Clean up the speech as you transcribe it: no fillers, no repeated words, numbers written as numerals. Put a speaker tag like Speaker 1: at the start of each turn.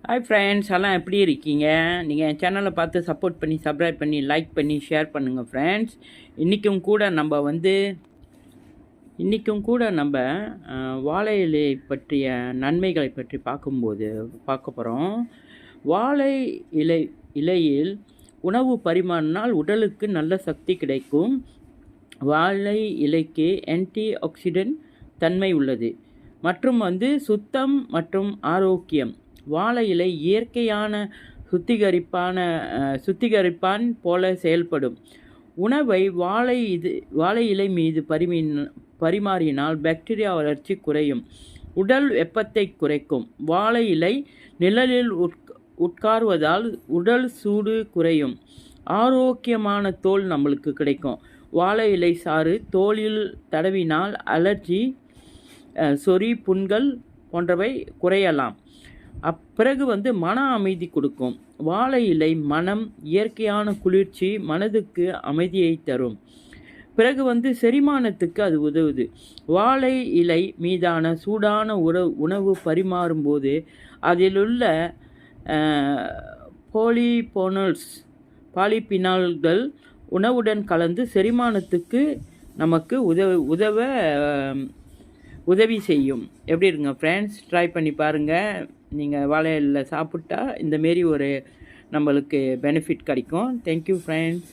Speaker 1: Hi friends, எல்லாம் எப்படி இருக்கீங்க? நீங்கள் என் சேனலை பார்த்து சப்போர்ட் பண்ணி சப்ஸ்கிரைப் பண்ணி லைக் பண்ணி ஷேர் பண்ணுங்கள் ஃப்ரெண்ட்ஸ். இன்றைக்கும் கூட நம்ம வாழை இலை பற்றிய நன்மைகளை பற்றி பார்க்க போகிறோம். வாழை இலையில் உணவு பரிமாறினால் உடலுக்கு நல்ல சக்தி கிடைக்கும். வாழை இலைக்கு ஆன்டி ஆக்சிடென்ட் தன்மை உள்ளது மற்றும் சுத்தம் மற்றும் ஆரோக்கியம். வாழை இலை இயற்கையான சுத்திகரிப்பான் போல செயல்படும். உணவை வாழை இலை மீது பரிமாறினால் பாக்டீரியா வளர்ச்சி குறையும். உடல் வெப்பத்தை குறைக்கும். வாழை இலை நிழலில் உட்காருவதால் உடல் சூடு குறையும். ஆரோக்கியமான தோல் நம்மளுக்கு கிடைக்கும். வாழை இலை சாறு தோலில் தடவினால் அலர்ஜி, சொறி, புண்கள் போன்றவை குறையலாம். பிறகு மன அமைதி கொடுக்கும். வாழை இலை மனம் இயற்கையான குளிர்ச்சி, மனதுக்கு அமைதியை தரும். பிறகு செரிமானத்துக்கு அது உதவுது. வாழை இலை மீதான சூடான உணவு பரிமாறும்போது அதிலுள்ள பாலிபினால்கள் உணவுடன் கலந்து செரிமானத்துக்கு நமக்கு உதவி செய்யும். எப்படி இருங்க ஃப்ரெண்ட்ஸ்? ட்ரை பண்ணி பாருங்கள். நீங்கள் வாழை இலையில் சாப்பிட்டா இந்தமாரி ஒரு நம்மளுக்கு பெனிஃபிட் கிடைக்கும். Thank you friends.